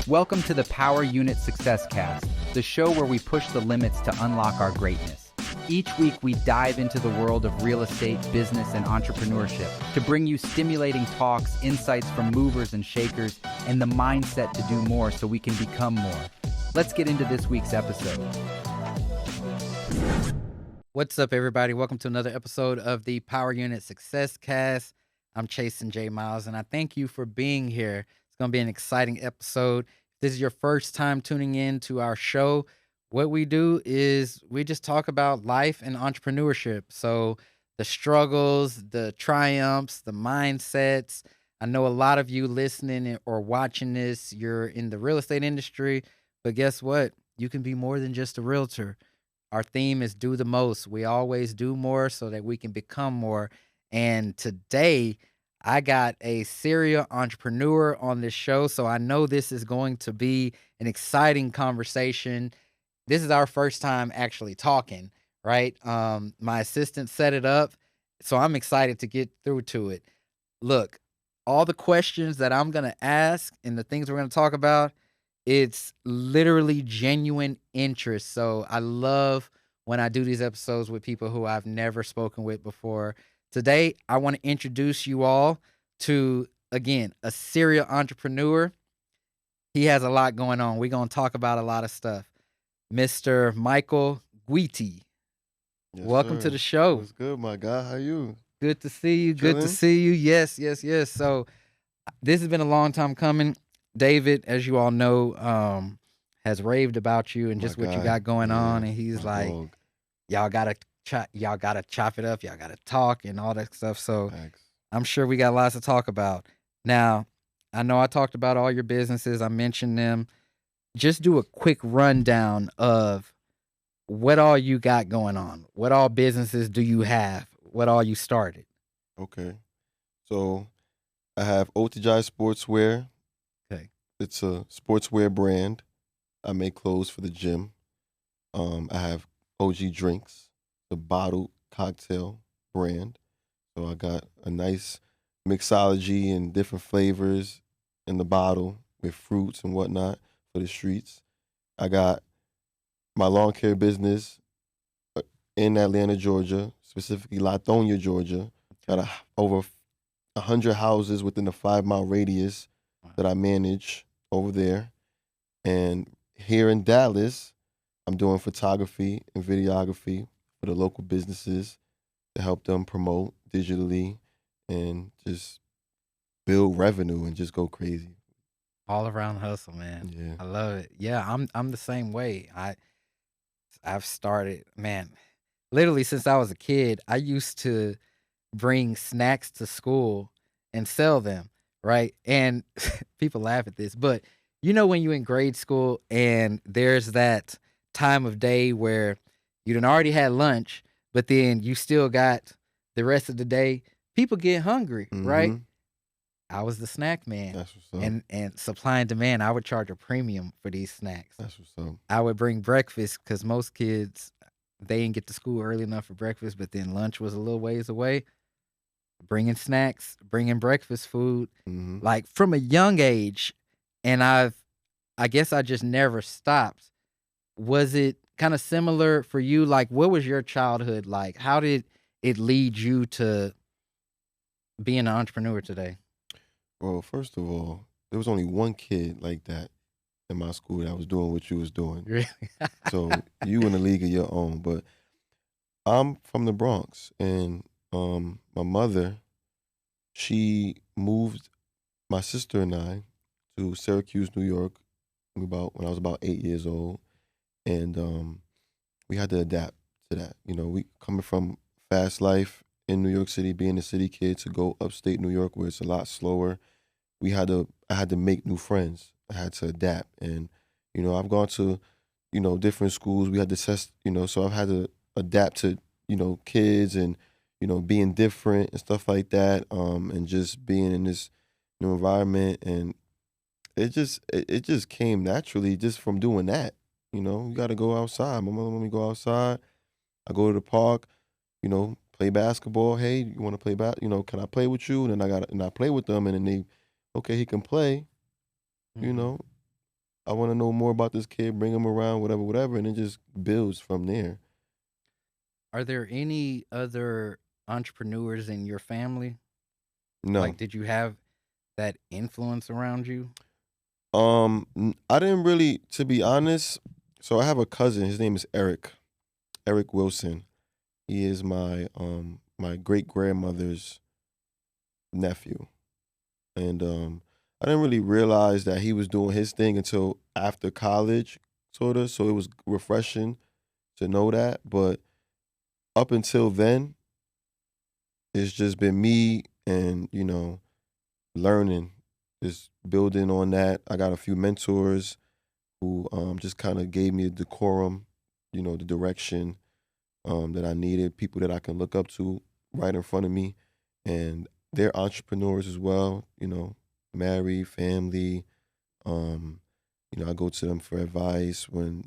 Welcome to the Power Unit Success Cast, the show where we push the limits to unlock our greatness. Each week, we dive into the world of real estate, business, and entrepreneurship to bring you stimulating talks, insights from movers and shakers, and the mindset to do more so we can become more. Let's get into this week's episode. What's up, everybody? Welcome to another episode of the Power Unit Success Cast. I'm Chasen J. Miles, and I thank you for being here. It's going to be an exciting episode. If this is your first time tuning in to our show, what we do is we just talk about life and entrepreneurship. So the struggles, the triumphs, the mindsets. I know a lot of you listening or watching this, you're in the real estate industry, but guess what? You can be more than just a realtor. Our theme is do the most. We always do more so that we can become more. And today I got a serial entrepreneur on this show. So I know this is going to be an exciting conversation. This is our first time actually talking, right? My assistant set it up. So I'm excited to get through to it. Look, all the questions that I'm going to ask and the things we're going to talk about, it's literally genuine interest. So I love when I do these episodes with people who I've never spoken with before. Today, I want to introduce you all to, again, a serial entrepreneur. He has a lot going on. We're going to talk about a lot of stuff. Mr. Michael Wheaty. Yes, Welcome sir. to the show. What's good, my guy? How you? Good to see you. Good to Chilling? see you. Yes. So this has been a long time coming. David, as you all know, has raved about you and My just what you guy. got going Yeah, on. And he's my like, dog. y'all gotta chop it up. Y'all gotta talk and all that stuff. So Facts. I'm sure we got lots to talk about. Now, I know I talked about all your businesses. I mentioned them. Just do a quick rundown of what all you got going on. What all businesses do you have? What all you started? Okay. So I have OTJ Sportswear. Okay. It's a sportswear brand. I make clothes for the gym. I have OG Drinks, the bottled cocktail brand. So I got a nice mixology and different flavors in the bottle with fruits and whatnot for the streets. I got my lawn care business in Atlanta, Georgia, specifically Lithonia, Georgia. Got over 100 houses within a 5-mile radius that I manage over there. And here in Dallas, I'm doing photography and videography for the local businesses to help them promote digitally and just build revenue and just go crazy. All around hustle, man. Yeah. I love it. Yeah, I'm the same way. I've started, man, literally since I was a kid. I used to bring snacks to school and sell them, right? And people laugh at this, but you know when you're in grade school and there's that time of day where you done already had lunch, but then you still got the rest of the day, people get hungry, right? Mhm. I was the snack man. That's what's up. And supply and demand, I would charge a premium for these snacks. That's what's up. I would bring breakfast because most kids, they didn't get to school early enough for breakfast, but then lunch was a little ways away. Bringing snacks, bringing breakfast food, Mhm. like from a young age. And I guess I just never stopped. Was it kind of similar for you? Like, what was your childhood like? How did it lead you to being an entrepreneur today? Well, first of all, there was only one kid like that in my school that was doing what you was doing. Really? So you in a league of your own. But I'm from the Bronx, and my mother, she moved my sister and I to Syracuse, New York, when I was about 8 years old, and we had to adapt to that. You know, we coming from fast life in New York City, being a city kid, to go upstate New York where it's a lot slower. I had to make new friends. I had to adapt, and I've gone to different schools. We had to test, so I've had to adapt to kids and being different and stuff like that, and just being in this new environment, and it just came naturally just from doing that. You got to go outside. My mother let me go outside. I go to the park, play basketball. Hey, you want to play can I play with you? And then I play with them, and then okay, he can play. Mhm. I want to know more about this kid, bring him around, whatever, and it just builds from there. Are there any other entrepreneurs in your family? No. Like, did you have that influence around you? I didn't really, to be honest. So I have a cousin. His name is Eric Wilson. He is my great grandmother's nephew, and I didn't really realize that he was doing his thing until after college, sort of. So it was refreshing to know that. But up until then, it's just been me and learning, just building on that. I got a few mentors who just kind of gave me a decorum, the direction that I needed, people that I can look up to right in front of me. And they're entrepreneurs as well, married, family. Um, I go to them for advice when,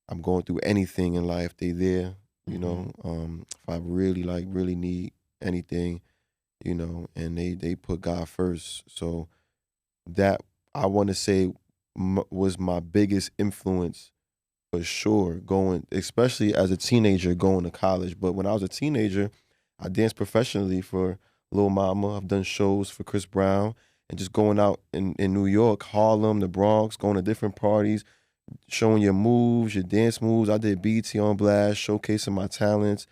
I'm going through anything in life, they there, Mm-hmm. if I really need anything, and they put God first. So that I want to say was my biggest influence for sure, going, especially as a teenager going to college. But when I was a teenager, I danced professionally for Lil Mama. I've done shows for Chris Brown and just going out in New York, Harlem, the Bronx, going to different parties, showing your moves, your dance moves. I did BT on Blast, showcasing my talents.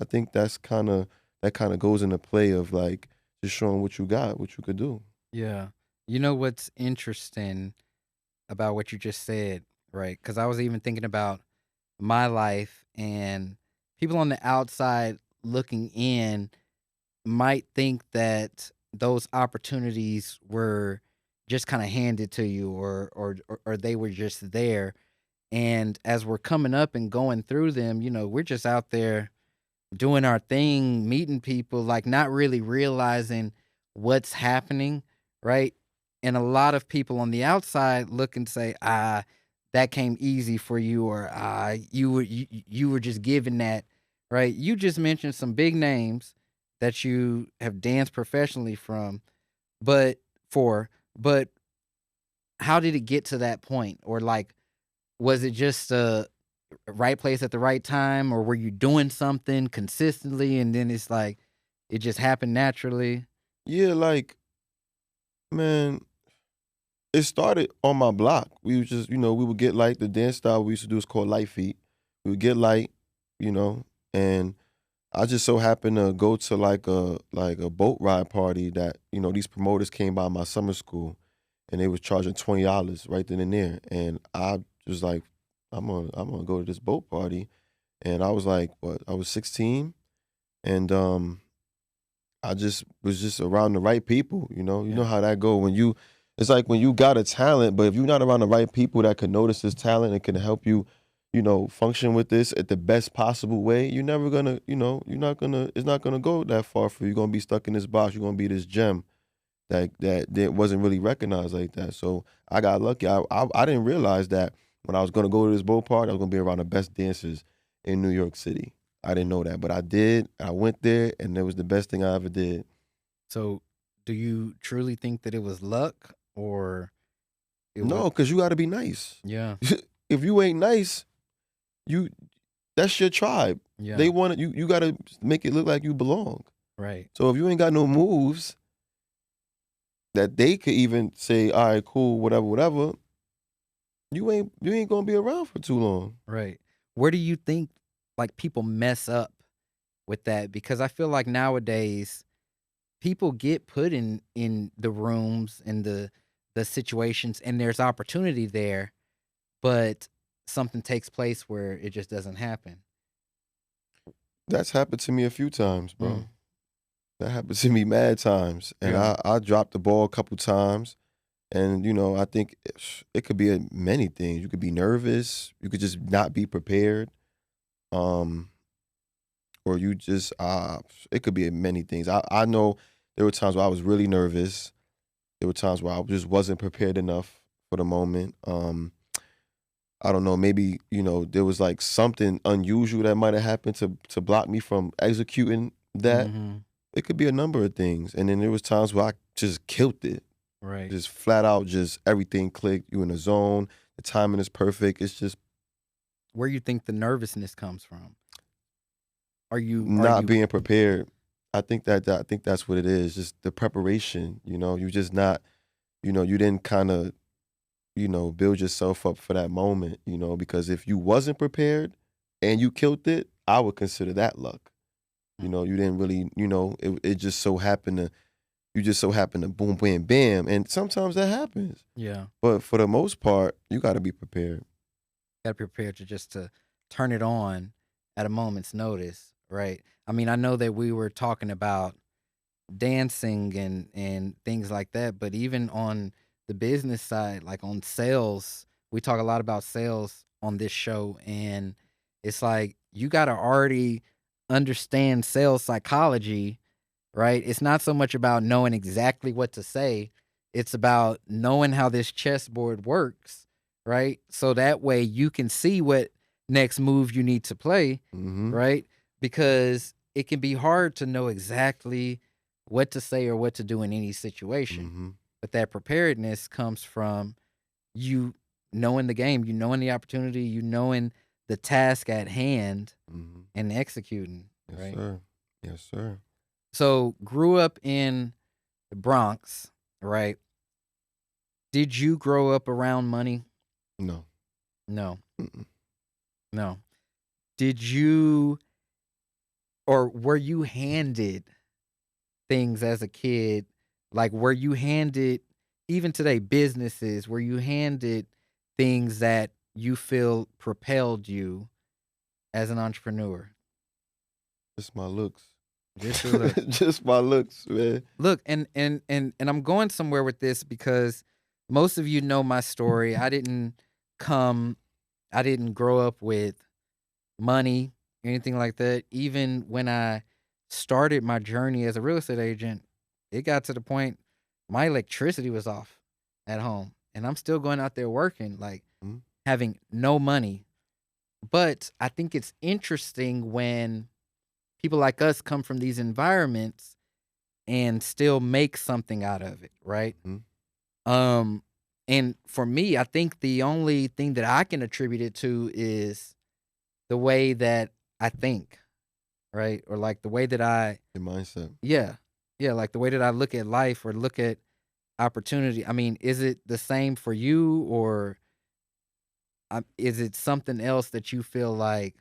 I think that kind of goes into play of like just showing what you got, what you could do. Yeah. You know what's interesting about what you just said, right? Because I was even thinking about my life, and people on the outside looking in might think that those opportunities were just kind of handed to you, or they were just there. And as we're coming up and going through them, we're just out there doing our thing, meeting people, like not really realizing what's happening, right? And a lot of people on the outside look and say, that came easy for you, or you were just given that, right? You just mentioned some big names that you have danced professionally but but how did it get to that point? Or like, was it just a right place at the right time, or were you doing something consistently and then it's like it just happened naturally? Yeah, like, man, it started on my block. We was just, we would get light. The dance style we used to do is called light feet. We would get light, and I just so happened to go to like a boat ride party that, these promoters came by my summer school and they was charging $20 right then and there. And I was like, I'm gonna go to this boat party. And I was like, what, I was 16, and I just was just around the right people, You know Yeah. how that go when you it's like when you got a talent, but if you're not around the right people that can notice this talent and can help you, function with this at the best possible way, you're never gonna, it's not gonna go that far for you. You're gonna be stuck in this box. You're gonna be this gem that wasn't really recognized like that. So I got lucky. I didn't realize that when I was gonna go to this boat party, I was gonna be around the best dancers in New York City. I didn't know that, but I did. I went there, and it was the best thing I ever did. So do you truly think that it was luck, or it was? No, because you got to be nice. Yeah. If you ain't nice, you that's your tribe. Yeah. They want you. You got to make it look like you belong. Right. So if you ain't got no moves that they could even say, all right, cool, whatever, you ain't gonna be around for too long. Right. Where do you think like people mess up with that? Because I feel like nowadays people get put in the rooms and the situations, and there's opportunity there, but something takes place where it just doesn't happen. That's happened to me a few times, bro. Mm. That happened to me mad times, and Yeah. I dropped the ball a couple times. And I think it could be many things. You could be nervous. You could just not be prepared. Um, or you just it could be many things. I know there were times where I was really nervous. There were times where I just wasn't prepared enough for the moment. I don't know. Maybe there was like something unusual that might have happened to block me from executing that. Mhm. It could be a number of things. And then there was times where I just killed it. Right. Just flat out, just everything clicked. You in the zone. The timing is perfect. It's just Where you think the nervousness comes from? Are not you being prepared. I think that's what it is. Just the preparation. You just not. You didn't kind of build yourself up for that moment. Because if you wasn't prepared and you killed it, I would consider that luck. You didn't really. It just so happened to. You just so happen to boom, bam, bam, and sometimes that happens. yeah, But for the most part, you got to be prepared. gotta be prepared to turn it on at a moment's notice, right? I mean, I know that we were talking about dancing and things like that, but even on the business side, like on sales, we talk a lot about sales on this show, and it's like you gotta already understand sales psychology, right? It's not so much about knowing exactly what to say, it's about knowing how this chessboard works, right? So that way you can see what next move you need to play, Mm-hmm. right? Because it can be hard to know exactly what to say or what to do in any situation. Mm-hmm. But that preparedness comes from you knowing the game, you knowing the opportunity, you knowing the task at hand Mm-hmm. and executing, Yes, right? sir. Yes, sir. So, grew up in the Bronx, right? Did you grow up around money? No. No, Mm-mm. no. Did you, or were you handed things as a kid? Like, were you handed, even today, businesses, were you handed things that you feel propelled you as an entrepreneur? Just my looks. Just your looks. Just my looks, man. Look, and I'm going somewhere with this because most of you know my story. Come I didn't grow up with money, anything like that. Even when I started my journey as a real estate agent, it got to the point my electricity was off at home. And I'm still going out there working, like Mhm. having no money. But I think it's interesting when people like us come from these environments and still make something out of it, right? Mhm. Um, and for me, I think the only thing that I can attribute it to is the way that I think, right? Or like the way that Your mindset. yeah, yeah, like the way that I look at life or look at opportunity. I mean, is it the same for you, or is it something else that you feel like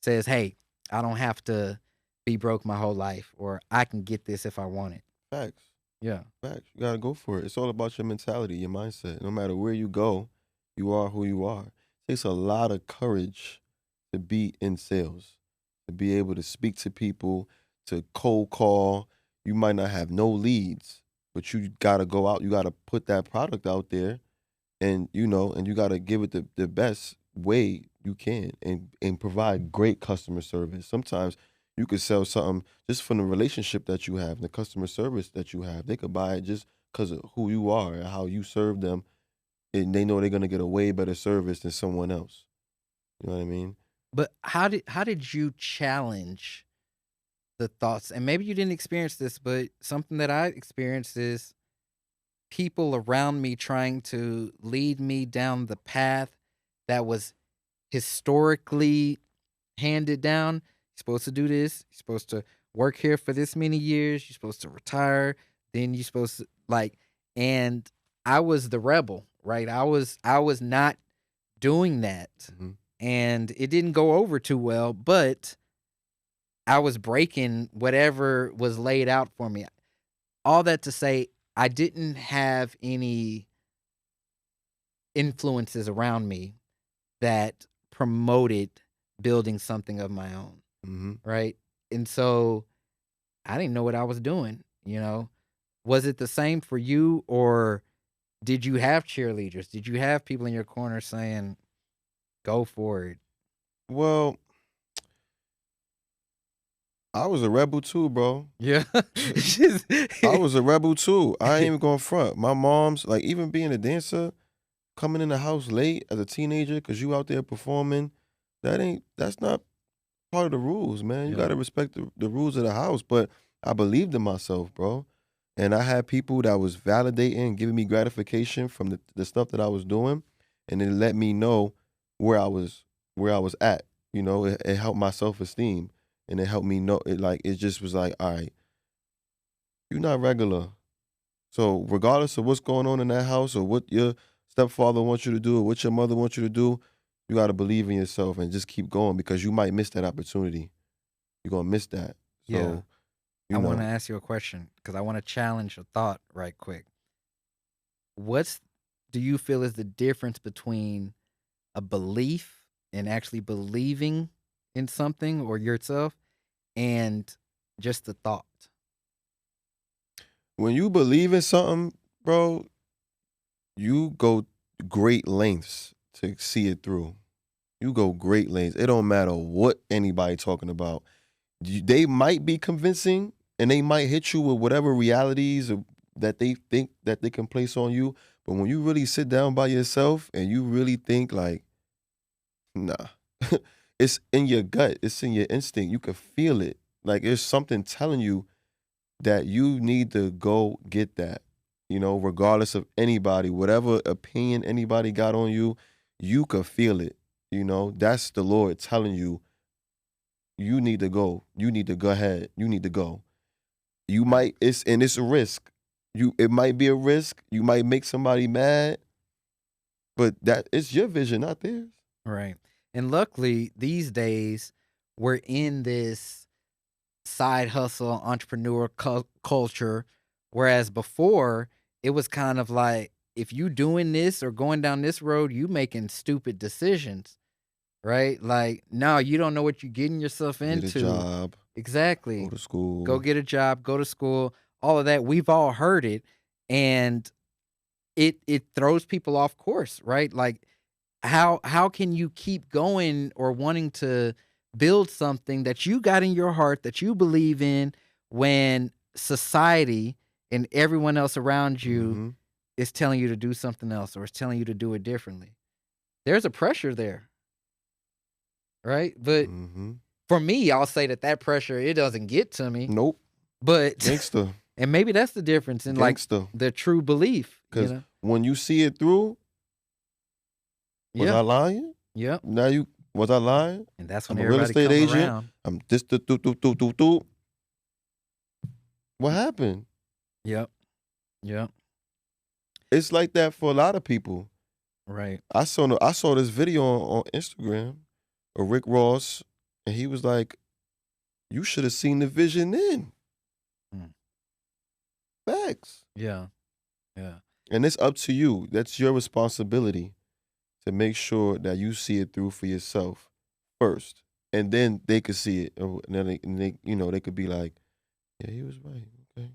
says, "Hey, I don't have to be broke my whole life, or I can get this if I want it." Facts. Yeah, Facts. You gotta go for it. It's all about your mentality, your mindset. No matter where you go, you are who you are. It takes a lot of courage to be in sales, to be able to speak to people, to cold call. You might not have no leads, but you gotta go out. You gotta put that product out there, and and you gotta give it the best way you can, and provide great customer service. Sometimes you could sell something just from the relationship that you have, the customer service that you have. They could buy it just because of who you are and how you serve them, and they know they're gonna get a way better service than someone else. You know what I mean? but how did you challenge the thoughts? And maybe you didn't experience this, but something that I experienced is people around me trying to lead me down the path that was historically handed down. You're supposed to do this. You're supposed to work here for this many years. You're supposed to retire. Then you're supposed to like, and I was the rebel, right? I was not doing that. Hmm. And it didn't go over too well, but I was breaking whatever was laid out for me. All that to say, I didn't have any influences around me that promoted building something of my own, Hmm. right? And so I didn't know what I was doing, you know? Was it the same for you, or did you have cheerleaders? Did you have people in your corner saying, go for it? Well, I was a rebel too, bro. Yeah. I was a rebel too. I ain't even gonna front. My mom's like, even being a dancer, coming in the house late as a teenager because you out there performing, that's not part of the rules, man. You Yeah. gotta respect the rules of the house. But I believed in myself, bro. And I had people that was validating, giving me gratification from the stuff that I was doing, and it let me know where I was at. You know, it helped my self-esteem, and it helped me know it just was like, all right, you're not regular. So regardless of what's going on in that house or what your stepfather wants you to do or what your mother wants you to do, you got to believe in yourself and just keep going, because you might miss that opportunity. You're going to miss that. Yeah. So, I you want to know, ask you a question because I want to challenge a thought right quick. What's do you feel is the difference between a belief and actually believing in something or yourself and just the thought? when you believe in something, bro, you go great lengths to see it through. You go great lengths. It don't matter what anybody talking about. They might be convincing and they might hit you with whatever realities that they think that they can place on you. But when you really sit down by yourself and you really think like, nah, it's in your gut. It's in your instinct. You can feel it. Like there's something telling you that you need to go get that. You know, regardless of anybody, whatever opinion anybody got on you, you could feel it. You know, that's the Lord telling you, you need to go. You need to go ahead. You need to go. You might, it's a risk. It might be a risk. You might make somebody mad, but that it's your vision, not theirs. Right. And luckily, these days, we're in this side hustle entrepreneur culture, whereas before, it was kind of like if you doing this or going down this road, you making stupid decisions, right? Like, no, you don't know what you're getting yourself Get a into. job, go Exactly. to school. Go get a job, go to school, all of that. We've all heard it, and it throws people off course, right? Like how can you keep going or wanting to build something that you got in your heart that you believe in when society and everyone else around you hmm is telling you to do something else or is telling you to do it differently? There's a pressure there, right? But hmm for me, I'll say that pressure, it doesn't get to me, Nope. but Gangster. and maybe that's the difference in like Gangster. the true belief, you Because know? when you see it through, was Yeah. I lying? Yep. Was I lying? And that's when I'm a real everybody estate come agent. around. I'm this, do. What happened? Yep. Yep. It's like that for a lot of people. Right. I saw this video on Instagram of Rick Ross, and he was like, "You should have seen the vision then." Mm. Facts. Yeah. Yeah. And it's up to you. That's your responsibility to make sure that you see it through for yourself first, and then they could see it, and then they could be like, "Yeah, he was right." Okay.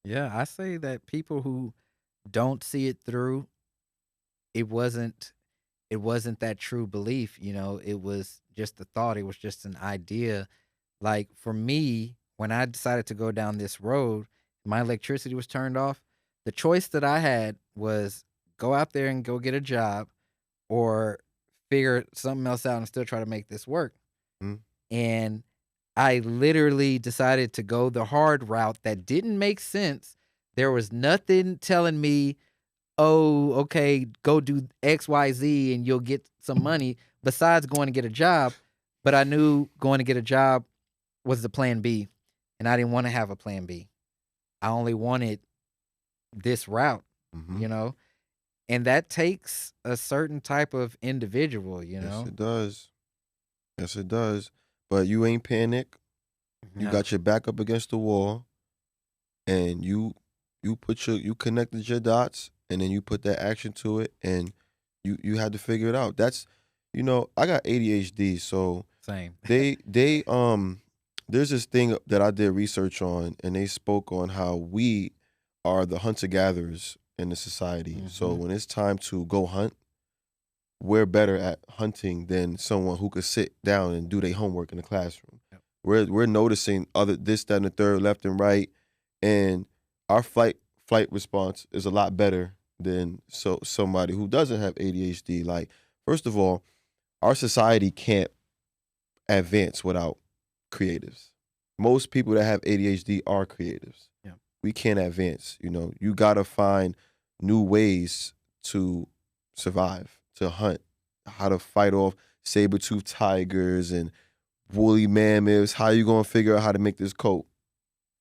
Yeah. I say that people who don't see it through, it wasn't it wasn't that true belief, it was just a thought, it was just an idea. Like for me, when I decided to go down this road, my electricity was turned off. The choice that I had was go out there and go get a job or figure something else out and still try to make this work. Mhm. And I literally decided to go the hard route that didn't make sense. There was nothing telling me, oh, okay, go do XYZ and you'll get some money besides going to get a job. But I knew going to get a job was the plan B. And I didn't want to have a plan B. I only wanted this route, Mhm. you know? And that takes a certain type of individual, you Yes, know? it does. Yes, it does. But you ain't panic. You No. got your back up against the wall, and you connected your dots, and then you put that action to it, and you had to figure it out. That's, I got ADHD, so Same. they there's this thing that I did research on, and they spoke on how we are the hunter gatherers in the society. So Mhm. when it's time to go hunt, we're better at hunting than someone who could sit down and do their homework in the classroom. Yep. We're noticing other this, that, and the third, left and right, and our flight response is a lot better than somebody who doesn't have ADHD. Like, first of all, our society can't advance without creatives. Most people that have ADHD are creatives. Yeah. we can't advance. You gotta find new ways to survive, to hunt, how to fight off saber-toothed tigers and woolly mammoths. How you gonna figure out how to make this coat?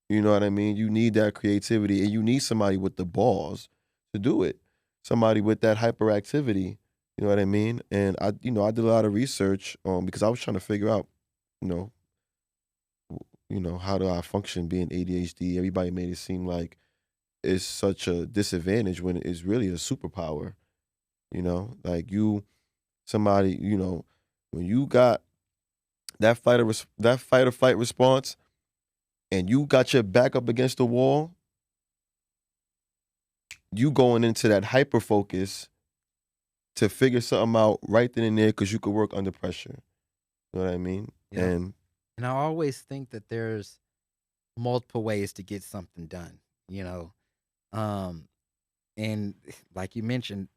You know what I mean? You need that creativity, and you need somebody with the balls to do it. Somebody with that hyperactivity. You know what I mean? And I did a lot of research because I was trying to figure out, you know, how do I function being ADHD? Everybody made it seem like it's such a disadvantage when it's really a superpower. Like somebody, when you got that fight or flight response, and you got your back up against the wall, you going into that hyper focus to figure something out right then and there because you could work under pressure. You know what I mean? Yeah. And And I always think that there's multiple ways to get something done, and like you mentioned,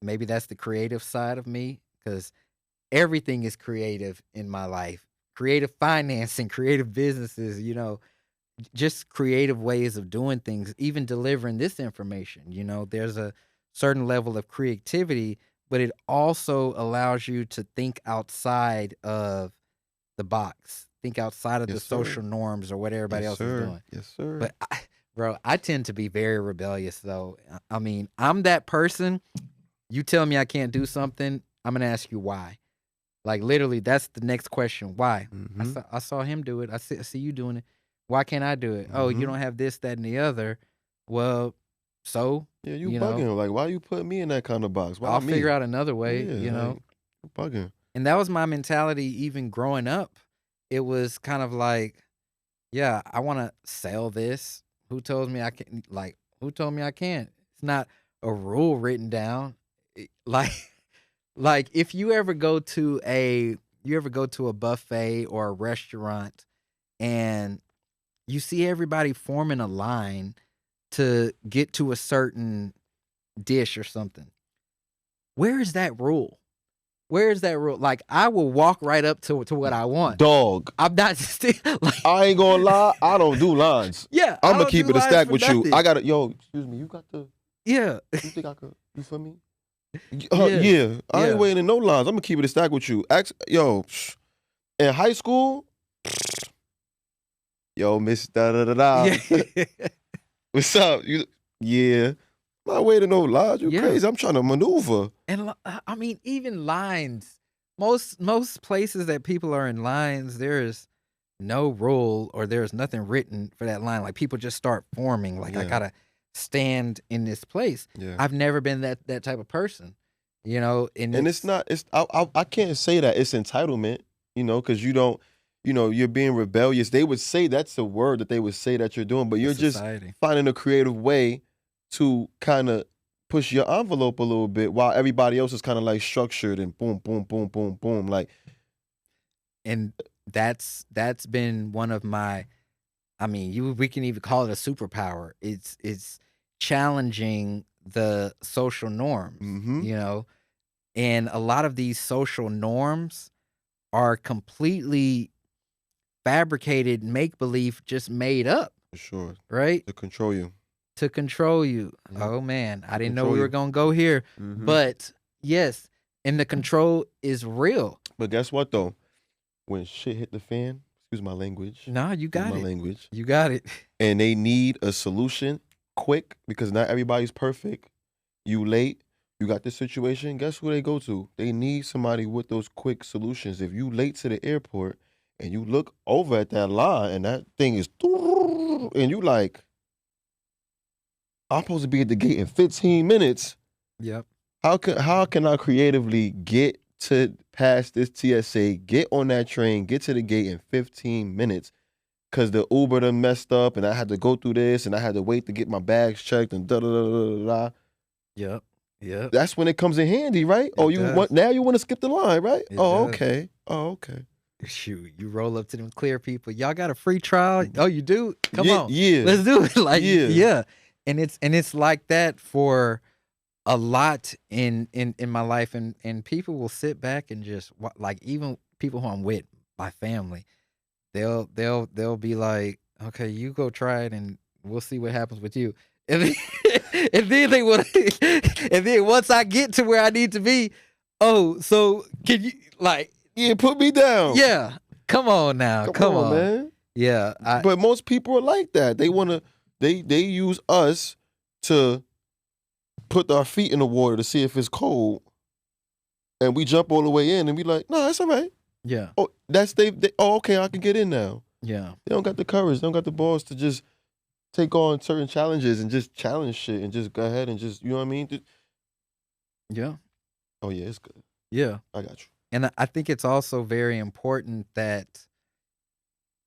maybe that's the creative side of me, because everything is creative in my life. Creative financing, creative businesses, just creative ways of doing things, even delivering this information. There's a certain level of creativity, but it also allows you to think outside of the box, think outside of the yes, sir. social norms or what everybody Yes, else is sir. doing. Yes, sir. But bro, I tend to be very rebellious though. I mean, I'm that person. You tell me I can't do something, I'm gonna ask you why. Like literally, that's the next question. Why? Mm-hmm. I saw him do it. I see you doing it. Why can't I do it? Oh, you Mm-hmm. don't have this, that, and the other. Well, so Yeah, you you know, bugging. Like, why you put me in that kind of box? Why I'll me? figure out another way. Yeah, like, you bugging. And that was my mentality even growing up. It was kind of like, yeah, I want to sell this. Who told me I can? Like, who told me I can't? It's not a rule written down. Like, like if you ever go to a buffet or a restaurant and you see everybody forming a line to get to a certain dish or something. Where is that rule? Where is that rule? Like I will walk right up to what I want. Dog. I'm not still like I ain't gonna lie. I don't do lines. yeah. I'm I gonna don't keep do it a lines stack for with you. nothing. I got to Yo, excuse me. You got the. Yeah. You think I could? You feel me? Yeah. Yeah. I Yeah. ain't waiting in no lines. I'm gonna keep it a stack with you. In high school, yo, Miss Da Da Da Da. Yeah. What's up? Yeah. I'm not waiting no lines. You Yeah. crazy? I'm trying to maneuver. And I mean, even lines. Most places that people are in lines, there is no rule or there's nothing written for that line. Like people just start forming. Like I Yeah. gotta stand in this place. Yeah. I've never been that type of person, And it's not. I can't say that it's entitlement. Because you don't. You're being rebellious. They would say that's the word that they would say that you're doing, but you're just society. finding a creative way to kind of push your envelope a little bit while everybody else is kind of like structured and boom, boom, boom, boom, boom. Like, And that's been one of my, I mean, we can even call it a superpower. It's challenging the social norms, mhm. And a lot of these social norms are completely fabricated, make believe, just made up, For sure. right? To control you. To control you. Yep. Oh man, I To didn't know control we were you. gonna go here, Mhm. but yes, and the control is real. But guess what though? When shit hit the fan, excuse my language. No, you Excuse got my it. language. You got it. And they need a solution quick because not everybody's perfect. You late, you got this situation, guess who they go to? They need somebody with those quick solutions. If you late to the airport and you look over at that line and that thing is and you like, I'm supposed to be at the gate in 15 minutes. Yep. How can I creatively get to past this TSA, get on that train, get to the gate in 15 minutes? Cause the Uber done messed up and I had to go through this and I had to wait to get my bags checked and da da da da da da. Yep. Yep. That's when it comes in handy, right? It does. Now you want to skip the line, right? It Oh, does. okay. Oh, okay. Shoot, you roll up to them clear people. Y'all got a free trial? Oh, you do? Come Yeah, on. yeah. Let's do it. Like, Yeah. yeah. And it's like that for a lot in my life, and people will sit back and just like, even people who I'm with, my family, they'll be like, okay, you go try it and we'll see what happens with you. And then, and then they would, and then once I get to where I need to be, oh, so can you like, Yeah, put me down. yeah, come on now, come on, man. yeah. But most people are like that. They wanna they use us to put our feet in the water to see if it's cold, and we jump all the way in and be like, no, that's all right. Yeah, Oh, oh, okay, I can get in now. yeah, They don't got the courage. They don't got the balls to just take on certain challenges and just challenge shit and just go ahead and just, you know what I mean? yeah, Oh yeah, it's good. yeah. I got you. And I think it's also very important that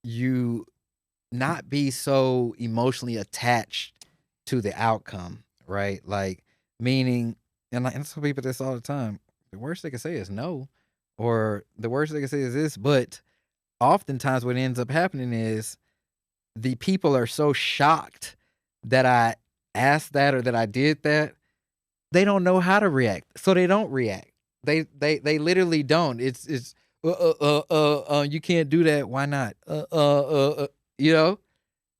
you not be so emotionally attached to the outcome, right? Like, meaning, and I tell people this all the time, the worst they can say is no, or the worst they can say is this, but oftentimes what ends up happening is the people are so shocked that I asked that or that I did that, they don't know how to react. So they don't react. They literally don't. It's you can't do that. Why not? You know?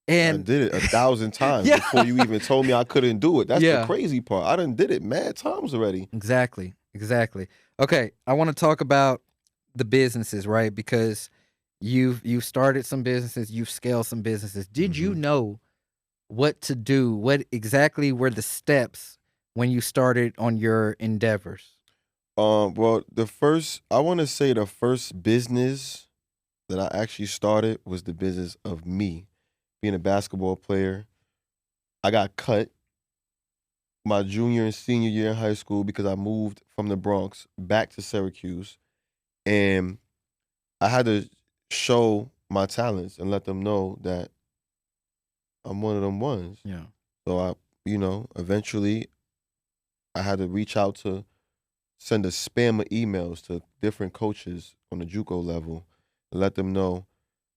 I And did it 1,000 times Yeah. before you even told me I couldn't do it. That's Yeah. the crazy part. I done did it mad times already. Exactly. Okay, I want to talk about the businesses, right? Because you've started some businesses, you've scaled some businesses. Did you know what to do? What exactly were the steps when you started on your endeavors? Well, I want to say the first business that I actually started was the business of me being a basketball player. I got cut my junior and senior year in high school because I moved from the Bronx back to Syracuse, and I had to show my talents and let them know that I'm one of them ones. Yeah. So eventually I had to reach out to send a spam of emails to different coaches on the JUCO level and let them know,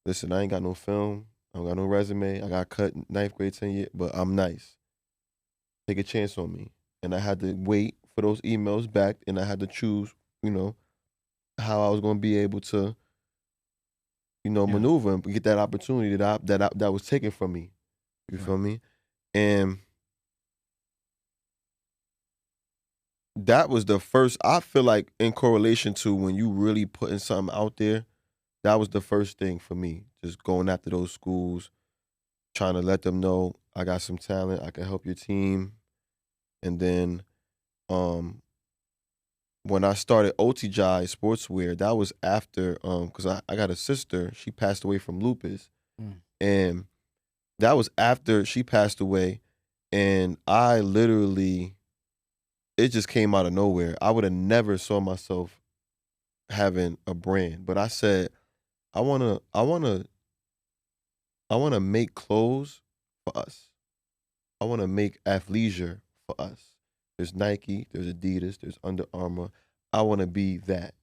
listen, I ain't got no film, I don't got no resume, I got cut in 9th grade, 10th year, but I'm nice. Take a chance on me. And I had to wait for those emails back, and I had to choose, how I was going to be able to, maneuver and get that opportunity that was taken from me. You feel me? And that was the first, I feel like, in correlation to when you really putting something out there, that was the first thing for me. Just going after those schools, trying to let them know I got some talent, I can help your team. And then when I started OTJ Sportswear, that was after, because I got a sister, she passed away from lupus. And that was after she passed away. And I literally, it just came out of nowhere. I would have never saw myself having a brand, but I said, I wanna make clothes for us. I wanna make athleisure for us. There's Nike, there's Adidas, there's Under Armour. I wanna be that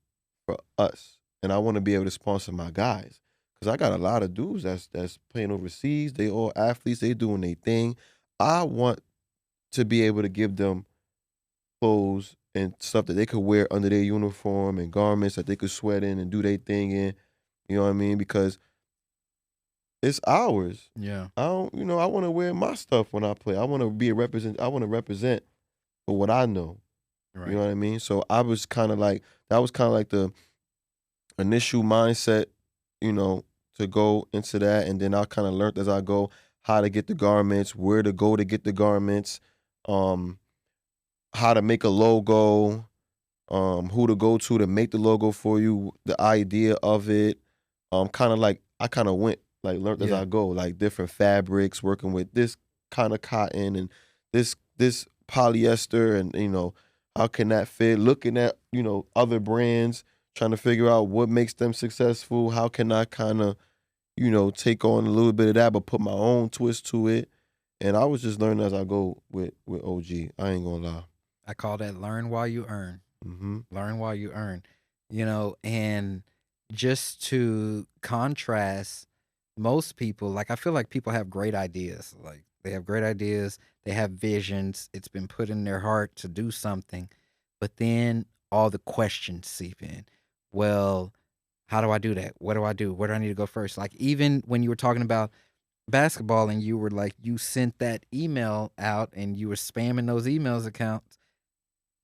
for us, and I wanna be able to sponsor my guys, cause I got a lot of dudes that's playing overseas. They all athletes. They doing their thing. I want to be able to give them clothes and stuff that they could wear under their uniform and garments that they could sweat in and do their thing in. You know what I mean? Because it's ours. Yeah. I don't, I want to wear my stuff when I play. I want to I want to represent for what I know. Right. You know what I mean? So I was kind of like, that was kind of like the initial mindset, to go into that. And then I kind of learned as I go how to get the garments, where to go to get the garments, how to make a logo, who to go to make the logo for you, the idea of it. Kind of like, I kind of went, like, learned as I go, like different fabrics, working with this kind of cotton and this polyester, and how can that fit, looking at other brands, trying to figure out what makes them successful, how can I kind of take on a little bit of that but put my own twist to it. And I was just learning as I go with OG. I ain't gonna lie. I call that learn while you earn. Learn while you earn. And just to contrast, most people, like, I feel like people have great ideas. Like, they have great ideas, they have visions, it's been put in their heart to do something, but then all the questions seep in. Well, how do I do that? What do I do? Where do I need to go first? Like, even when you were talking about basketball and you were like, you sent that email out and you were spamming those emails accounts,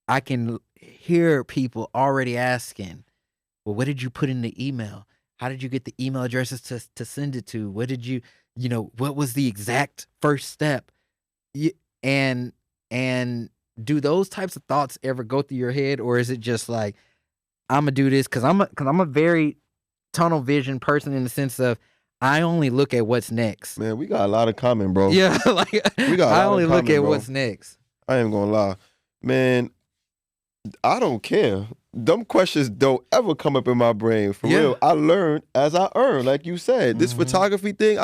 I can hear people already asking, well, what did you put in the email? How did you get the email addresses to send it to? What did you, what was the exact first step? You, and and do those types of thoughts ever go through your head, or is it just like, I'm gonna do this because I'm a very tunnel vision person in the sense of I only look at what's next. Man, we got a lot of common, bro. Yeah, like We got a I lot only of look common, at bro. what's next. I ain't gonna lie. Man, I don't care. Them questions don't ever come up in my brain. For Yeah. real. I learn as I earn. Like you said, this Mhm. photography thing,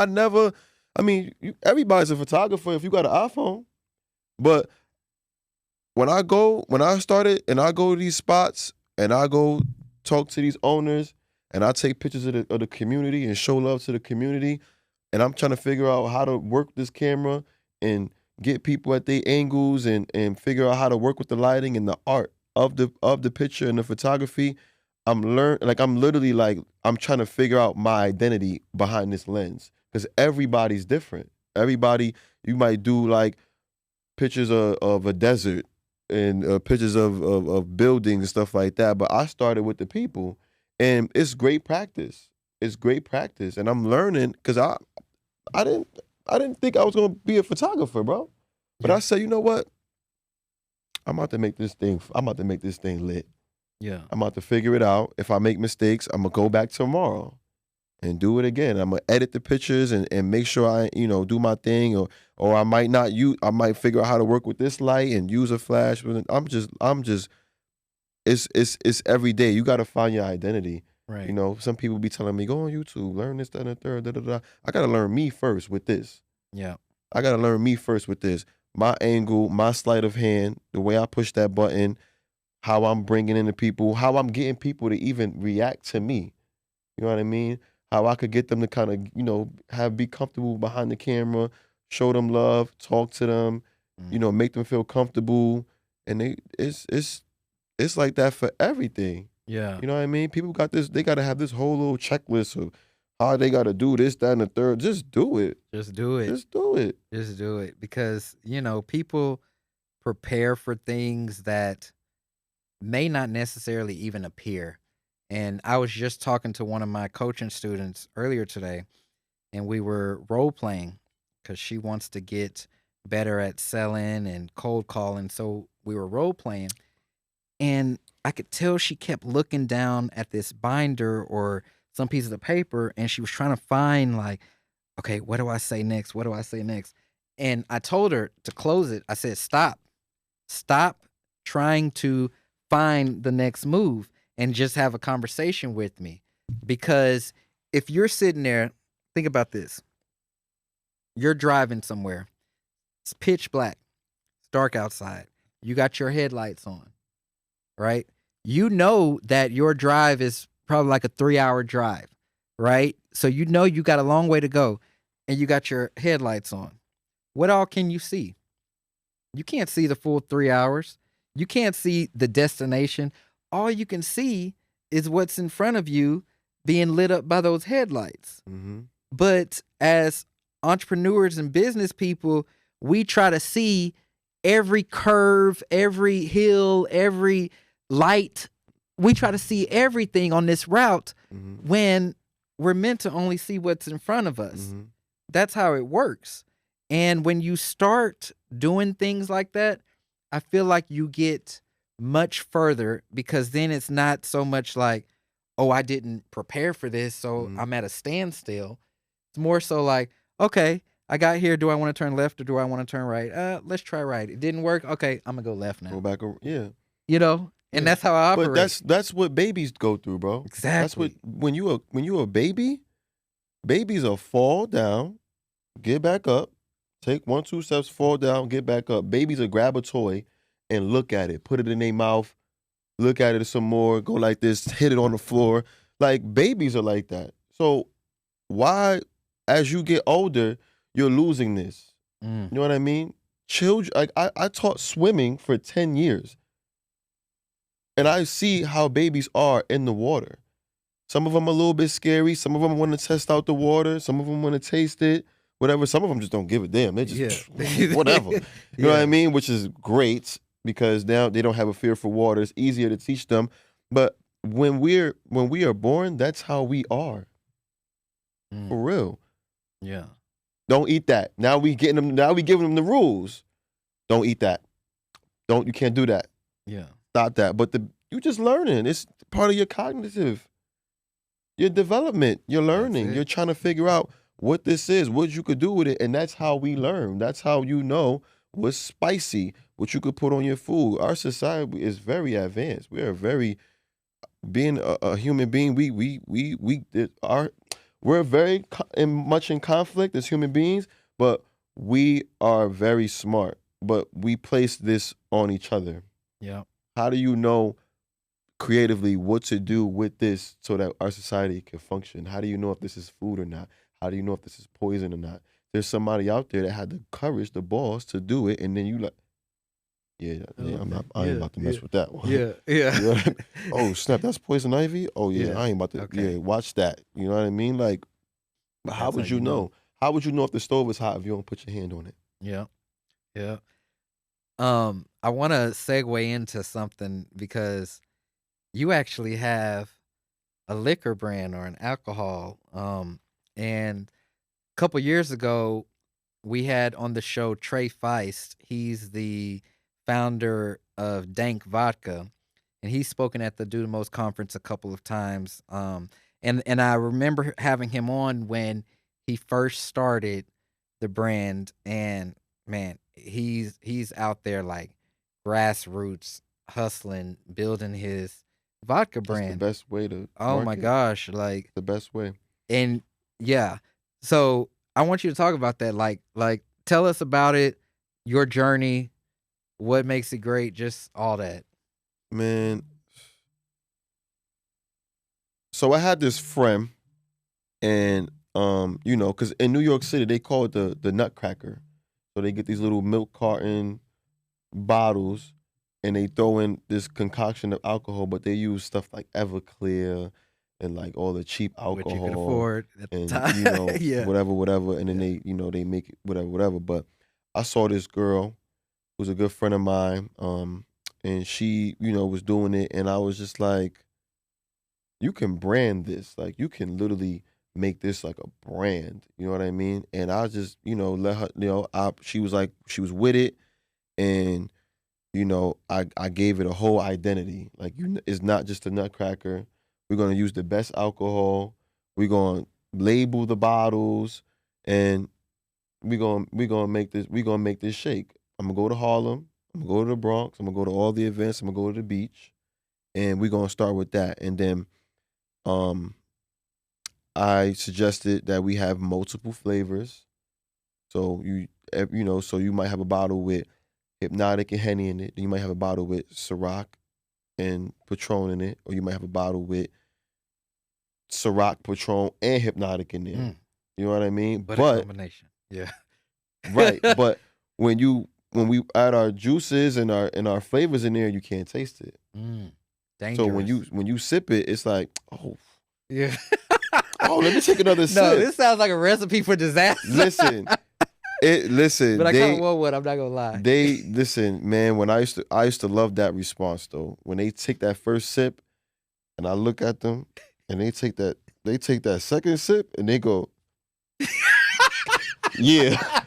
everybody's a photographer if you got an iPhone. But when I started and I go to these spots and I go talk to these owners and I take pictures of the community and show love to the community, and I'm trying to figure out how to work this camera and get people at their angles and figure out how to work with the lighting and the art of the picture and the photography, I'm literally like, I'm trying to figure out my identity behind this lens because everybody's different. Everybody, you might do like pictures of a desert and pictures of buildings and stuff like that, but I started with the people, and it's great practice. It's great practice, and I'm learning because I didn't think I was gonna be a photographer, bro. But Yeah. I said, you know what? I'm about to make this thing lit. Yeah. I'm about to figure it out. If I make mistakes, I'm gonna go back tomorrow and do it again. I'm gonna edit the pictures and make sure I, do my thing, or I might figure out how to work with this light and use a flash. I'm just it's every day. You gotta find your identity. Right. Some people be telling me, go on YouTube, learn this, that, and the third, da, da, da. I gotta learn me first with this. Yeah. I gotta learn me first with this. My angle, my sleight of hand, the way I push that button, how I'm bringing in the people, how I'm getting people to even react to me. You know what I mean? How I could get them to kind of, be comfortable behind the camera, show them love, talk to them, make them feel comfortable. And it's like that for everything. Yeah. You know what I mean? People they gotta have this whole little checklist of how they gotta do this, that, and the third. Just do it. Just do it. Just do it. Just do it. Because, people prepare for things that may not necessarily even appear. And I was just talking to one of my coaching students earlier today, and we were role playing because she wants to get better at selling and cold calling. So we were role playing, and I could tell she kept looking down at this binder or some pieces of paper, and she was trying to find, like, okay, what do I say next? What do I say next? And I told her to close it. I said, stop trying to find the next move and just have a conversation with me. Because if you're sitting there, think about this. You're driving somewhere. It's pitch black. It's dark outside. You got your headlights on, right? You know that your drive is probably like a 3-hour drive, right? So you know you got a long way to go, and you got your headlights on. What all can you see? You can't see the full 3 hours. You can't see the destination. All you can see is what's in front of you being lit up by those headlights. Mm-hmm. But as entrepreneurs and business people, we try to see every curve, every hill, every light. We try to see everything on this route when we're meant to only see what's in front of us. Mm-hmm. That's how it works. And when you start doing things like that, I feel like you get much further, because then it's not so much like, oh, I didn't prepare for this, so I'm at a standstill. It's more so like, okay, I got here. Do I want to turn left or do I want to turn right? Let's try right. It didn't work. Okay, I'm gonna go left now. Go back, yeah. And that's how I operate. But that's what babies go through, bro. Exactly. That's what when you a baby, babies will fall down, get back up, take 1-2 steps, fall down, get back up. Babies will grab a toy and look at it, put it in their mouth, look at it some more, go like this, hit it on the floor. Like, babies are like that. So why, as you get older, you're losing this? You know what I mean? Children, like I taught swimming for 10 years. And I see how babies are in the water. Some of them are a little bit scary. Some of them want to test out the water. Some of them want to taste it. whatever. Some of them just don't give a damn. They just whatever. You know what I mean? Which is great because now they don't have a fear for water. It's easier to teach them. But when we are born, that's how we are. For real. Yeah. Don't eat that. Now we giving them the rules. Don't eat that. You can't do that. Yeah. Stop that. But you just learning. It's part of your cognitive, your development. You're learning. You're trying to figure out what this is, what you could do with it. And that's how we learn. That's how you know what's spicy, what you could put on your food. Our society is very advanced. We are very, being a human being, we're very much in conflict as human beings, but we are very smart. But we place this on each other. Yeah. How do you know creatively what to do with this so that our society can function? How do you know if this is food or not? How do you know if this is poison or not? There's somebody out there that had the courage, the balls to do it, and then you like, I ain't about to mess with that one. Yeah. You know what I mean? Oh snap, that's poison ivy. Oh yeah, I ain't about to. Okay. Yeah, watch that. You know what I mean? Like, but how would you know? How would you know if the stove is hot if you don't put your hand on it? Yeah. Yeah. I want to segue into something because you actually have a liquor brand or an alcohol. And a couple years ago, we had on the show Trey Feist. He's the founder of Dank Vodka, and he's spoken at the Do the Most conference a couple of times. And I remember having him on when he first started the brand, and man, he's out there like grassroots hustling, building his vodka brand. That's the best way to. Oh my gosh, like the best way. And yeah, so I want you to talk about that. Like tell us about it, your journey, what makes it great, just all that. Man, so I had this friend, and because in New York City they call it the Nutcracker. So they get these little milk carton bottles, and they throw in this concoction of alcohol, but they use stuff like Everclear and like all the cheap alcohol, What you could afford at the and time. whatever, and then they make it whatever. But I saw this girl who's a good friend of mine, and she was doing it, and I was just like, you can brand this, like you can literally make this like a brand, you know what I mean? And I just let her, she was with it, and I gave it a whole identity. Like it's not just a Nutcracker. We're gonna use the best alcohol. We're gonna label the bottles, and we're gonna make this shake. I'm gonna go to Harlem. I'm gonna go to the Bronx. I'm gonna go to all the events. I'm gonna go to the beach, and we're gonna start with that. And then, I suggested that we have multiple flavors. So so you might have a bottle with Hypnotic and Henny in it. Then you might have a bottle with Ciroc and Patron in it, or you might have a bottle with Ciroc, Patron, and Hypnotic in there. You know what I mean? But a combination, yeah. Right, but when we add our juices and our flavors in there, you can't taste it. Dangerous. So when you sip it, it's like, oh yeah. Oh, let me take another sip. No, this sounds like a recipe for disaster. Listen. But I kind of want one. I'm not gonna lie. Listen, man. When I used to love that response though. When they take that first sip, and I look at them, and they take that second sip, and they go, yeah.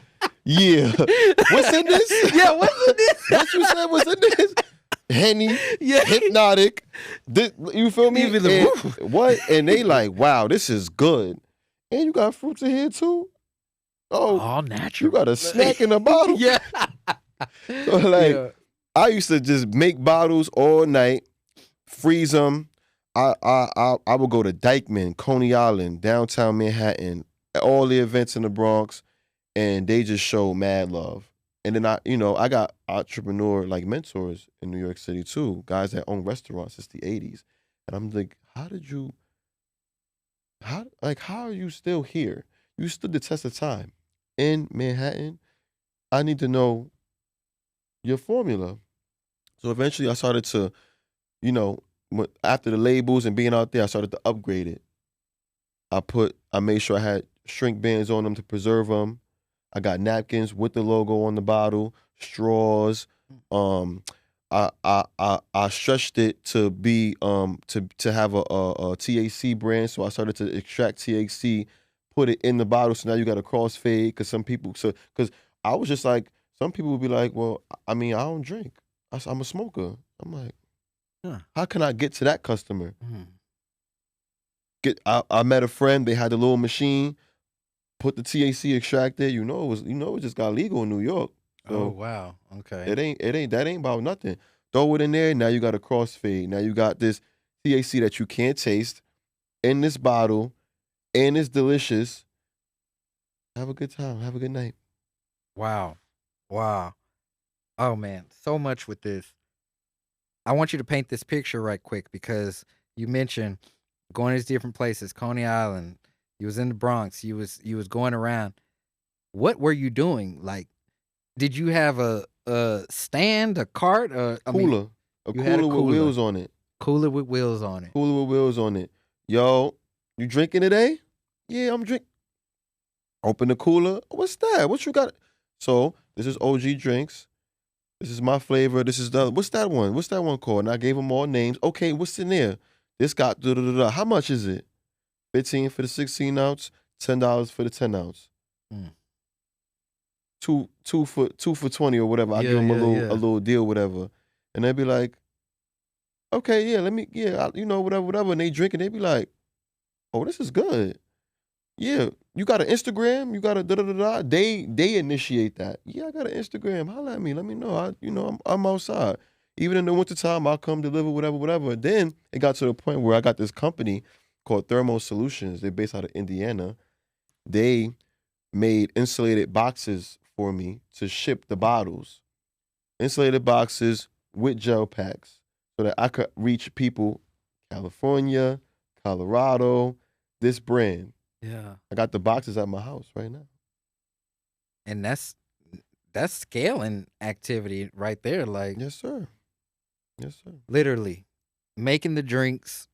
What's in this? Yeah, what's in this? What you said was in this? Henny, Hypnotic. You feel me? And what? And they like, wow, this is good. And you got fruits in here too. Oh, all natural. You got a snack in a bottle. Yeah. So I used to just make bottles all night, freeze them. I would go to Dykeman, Coney Island, downtown Manhattan, all the events in the Bronx, and they just show mad love. And then I got entrepreneur like mentors in New York City too, guys that own restaurants since the 80s. And I'm like, how are you still here? You stood the test of time in Manhattan. I need to know your formula. So eventually I started to, after the labels and being out there, I started to upgrade it. I made sure I had shrink bands on them to preserve them. I got napkins with the logo on the bottle, straws. I stretched it to be to have a THC brand, so I started to extract THC, put it in the bottle. So now you got a crossfade because some people because I was just like some people would be like, well, I mean, I don't drink. I'm a smoker. I'm like, Huh. how can I get to that customer? Mm. I met a friend. They had the little machine, put the THC extracted. It just got legal in New York. Oh So wow. Okay. that ain't about nothing. Throw it in there. Now you got a crossfade. Now you got this THC that you can't taste in this bottle, and it's delicious. Have a good time. Have a good night. Wow. Wow. Oh man, so much with this. I want you to paint this picture right quick because you mentioned going to these different places, Coney Island. You was in the Bronx. You was going around. What were you doing? Like, did you have a stand, a cart? Cooler. A you had a cooler with cooler. wheels on it. Cooler with wheels on it. Cooler with wheels on it. Yo, you drinking today? Yeah, I'm drinking. Open the cooler. What's that? What you got? So this is OG drinks. This is my flavor. This is the what's that one? What's that one called? And I gave them all names. Okay, what's in there? This got da da da da. How much is it? 15 for the 16 ounce, $10 for the 10 ounce. Mm. Two for 20 or whatever. I Yeah, give them yeah. a little deal, whatever. And they'd be like, okay, yeah, whatever. And they drink and they be like, oh, this is good. Yeah, you got an Instagram? You got a da da da da? They initiate that. Yeah, I got an Instagram. Holla at me. Let me know. I'm outside. Even in the wintertime, I'll come deliver whatever. Then it got to the point where I got this company called Thermo Solutions. They're based out of Indiana. They made insulated boxes for me to ship the bottles. Insulated boxes with gel packs so that I could reach people California, Colorado, this brand. Yeah. I got the boxes at my house right now. And that's scaling activity right there. Like, Yes, sir. Yes, sir. literally making the drinks,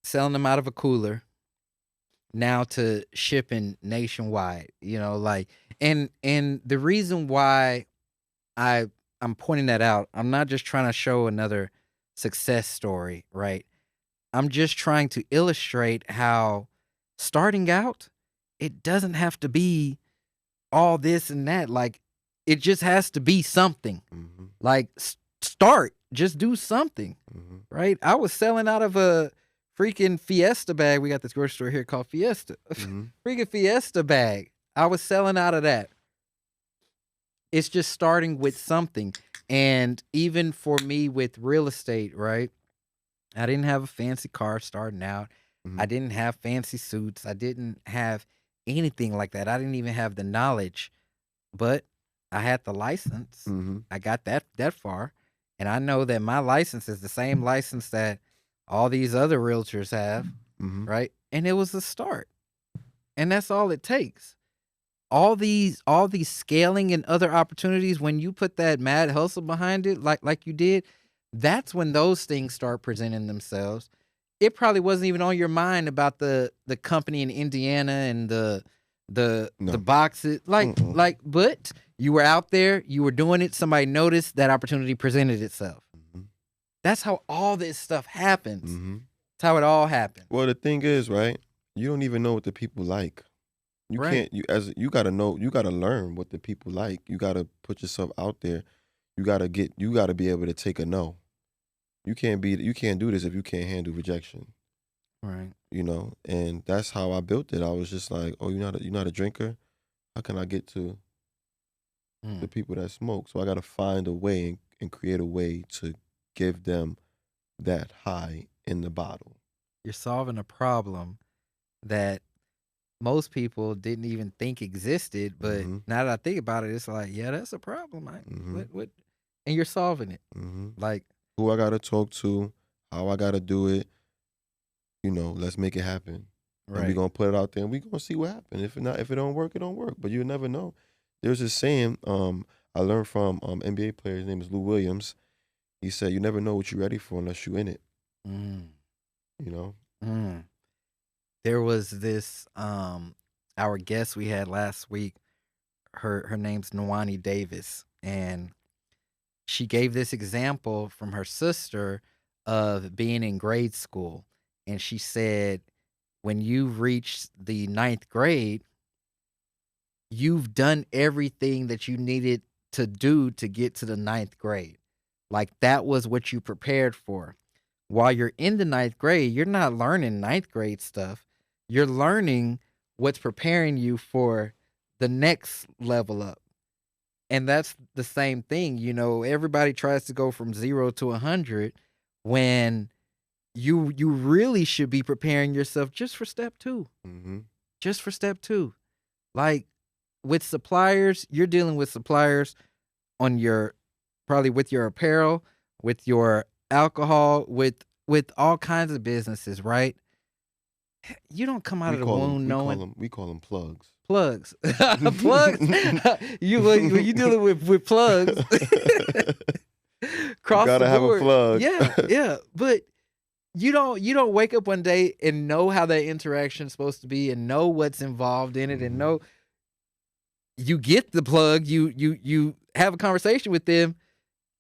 selling them out of a cooler, now to shipping nationwide. Like, and the reason why I'm pointing that out, I'm not just trying to show another success story, right? I'm just trying to illustrate how starting out, it doesn't have to be all this and that. Like, it just has to be something. Mm-hmm. Like, start, just do something, right? I was selling out of a freaking Fiesta bag. We got this grocery store here called Fiesta. Freaking Fiesta bag. I was selling out of that. It's just starting with something. And even for me with real estate, right? I didn't have a fancy car starting out. I didn't have fancy suits. I didn't have anything like that. I didn't even have the knowledge, but I had the license. I got that far. And I know that my license is the same license that all these other realtors have, right? And it was a start. And that's all it takes. All these scaling and other opportunities, when you put that mad hustle behind it, like you did, that's when those things start presenting themselves. It probably wasn't even on your mind about the company in Indiana and the boxes, but you were out there, you were doing it. Somebody noticed, that opportunity presented itself. That's how all this stuff happens. That's how it all happens. Well, the thing is, right? You don't even know what the people like. You can't. You gotta know. You gotta learn what the people like. You gotta put yourself out there. You gotta be able to take a no. You can't do this if you can't handle rejection. Right. And that's how I built it. I was just like, oh, you're not a drinker? How can I get to the people that smoke? So I gotta find a way and create a way to give them that high in the bottle. You're solving a problem that most people didn't even think existed, but now that I think about it, it's like, yeah, that's a problem. What? And you're solving it. Like, who I gotta talk to, how I gotta do it. Let's make it happen. Right. And we're gonna put it out there, and we're gonna see what happens. If it don't work, it don't work. But you never know. There's this saying I learned from NBA player. His name is Lou Williams. He said, "You never know what you're ready for unless you're in it." There was this our guest we had last week, her name's Nwani Davis, and she gave this example from her sister of being in grade school, and she said, when you reach the ninth grade, you've done everything that you needed to do to get to the ninth grade. Like that was what you prepared for. While you're in the ninth grade, you're not learning ninth grade stuff. You're learning what's preparing you for the next level up. And that's the same thing. You know, everybody tries to go from 0 to 100 when you really should be preparing yourself just for step 2. Mm-hmm. Just for step 2. Like with suppliers, you're dealing with suppliers on your probably with your apparel, with your alcohol, with all kinds of businesses, right? You don't come out of the womb knowing We call them plugs. plugs. Plugs. When you dealing with plugs, cross Gotta the have a board. plug. Yeah. But you don't wake up one day and know how that interaction is supposed to be and know what's involved in it and know you get the plug, you have a conversation with them,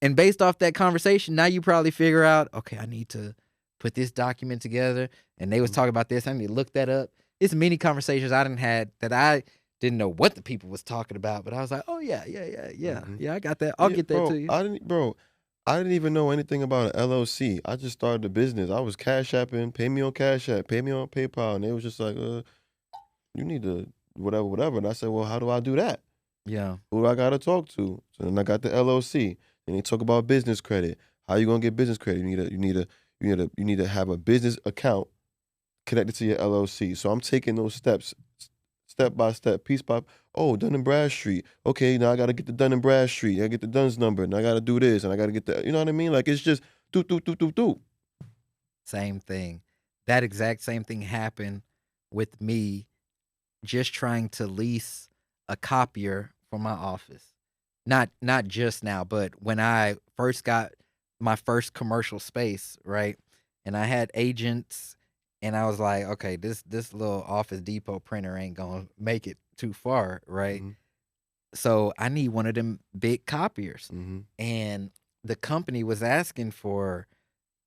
and based off that conversation, now you probably figure out, okay, I need to put this document together, and they was talking about this, I need to look that up. It's many conversations I done had that I didn't know what the people was talking about, but I was like, oh yeah, I got that. I'll get that bro, to you. I didn't even know anything about an LLC. I just started a business. I was Cash Apping, pay me on Cash App, pay me on PayPal, and they was just like, you need to whatever. And I said, well, how do I do that? Yeah. Who do I gotta talk to? So then I got the LLC. And they talk about business credit. How you gonna get business credit? You need to have a business account connected to your LLC. So I'm taking those steps, step by step, piece by. Oh, Dun & Bradstreet. Okay, now I gotta get the Dun & Bradstreet. I get the Dunn's number, and I gotta do this, and I gotta get the. You know what I mean? Like it's just do. Same thing. That exact same thing happened with me just trying to lease a copier for my office. Not just now, but when I first got my first commercial space, right? And I had agents and I was like, okay, this little Office Depot printer ain't gonna make it too far, right? Mhm. So I need one of them big copiers. Mhm. And the company was asking for,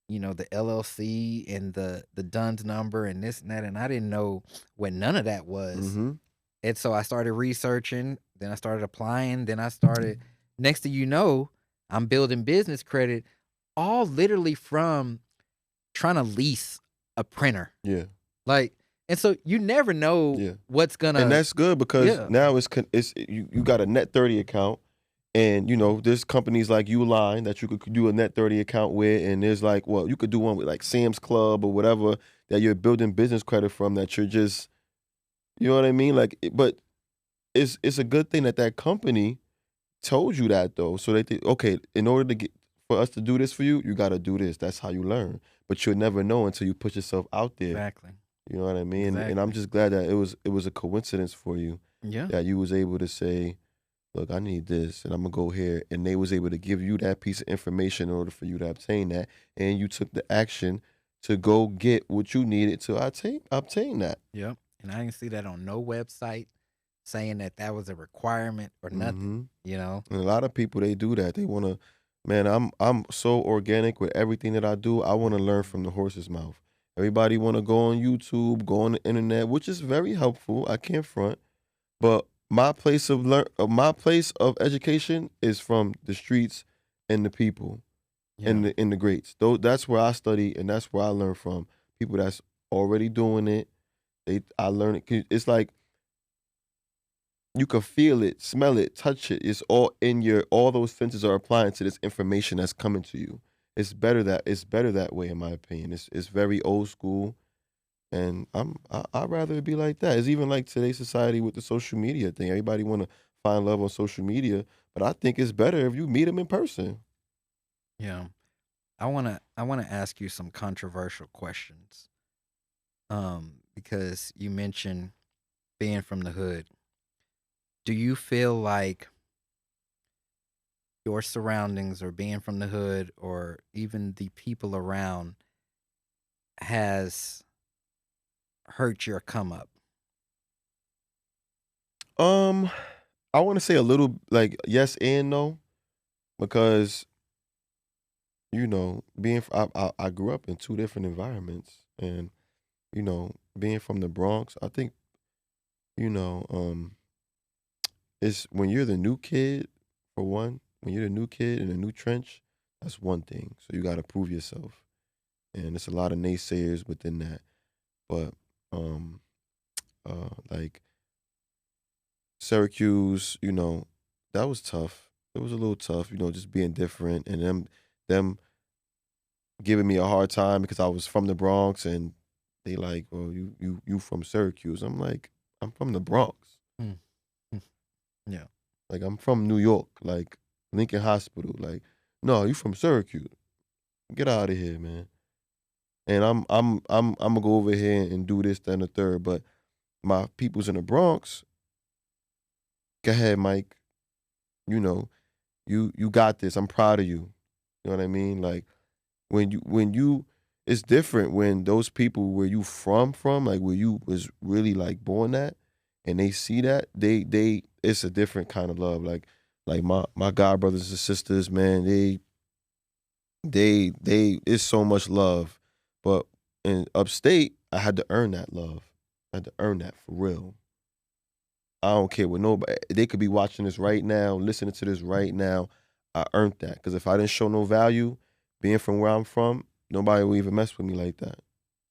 the LLC and the DUNS number and this and that, and I didn't know what none of that was. Mhm. And so I started researching, then I started applying, then I started, next thing you know, I'm building business credit, all literally from trying to lease a printer. Yeah. Like, and so you never know Yeah. what's gonna. And that's good because Yeah. now it's you got a net 30 account, and there's companies like Uline that you could do a net 30 account with, and there's like, well, you could do one with like Sam's Club or whatever that you're building business credit from, that you're just, you know what I mean? Like, but it's a good thing that company told you that though, so they think, okay, in order to get for us to do this for you, you got to do this. That's how you learn. But you'll never know until you put yourself out there. Exactly. You know what I mean? And I'm Exactly. just glad that it was a coincidence for you Yeah. that you was able to say, look, I need this, and I'm gonna go here, and they was able to give you that piece of information in order for you to obtain that, and you took the action to go get what you needed to obtain that. Yep. And I didn't see that on no website saying that was a requirement or nothing. And a lot of people, they do that. They want to, man, I'm so organic with everything that I do. I want to learn from the horse's mouth. Everybody want to go on YouTube, go on the internet, which is very helpful. I can't front, but my place of education is from the streets and the people and the greats. That's where I study, and that's where I learn from people that's already doing it. I learn it. It's like you can feel it, smell it, touch it. It's all in all those senses are applying to this information that's coming to you. It's better that way, in my opinion. It's very old school, and I'd rather it be like that. It's even like today's society with the social media thing. Everybody want to find love on social media, but I think it's better if you meet them in person. Yeah. I wanna ask you some controversial questions. Because you mentioned being from the hood. Do you feel like your surroundings or being from the hood or even the people around has hurt your come up? Um, I want to say a little like yes and no, because I grew up in two different environments, and being from the Bronx, I think you know it's when you're the new kid, for one, when you're the new kid in a new trench, that's one thing. So you got to prove yourself, and there's a lot of naysayers within that. But like Syracuse, that was tough. It was a little tough, just being different, and them giving me a hard time because I was from the Bronx, and they like, well, you from Syracuse. I'm like, I'm from the Bronx. Mm. Mm. Yeah. Like I'm from New York, like Lincoln Hospital. Like, no, you from Syracuse. Get out of here, man. And I'm gonna go over here and do this, that, and the third. But my people's in the Bronx. Go ahead, Mike. You know, you got this. I'm proud of you. You know what I mean? Like when you it's different when those people where you from, like where you was really like born at, and they see that, they it's a different kind of love. Like my god brothers and sisters, man, they it's so much love. But in upstate, I had to earn that love. I had to earn that for real. I don't care what nobody. They could be watching this right now, listening to this right now. I earned that because if I didn't show no value, being from where I'm from, nobody would even mess with me like that,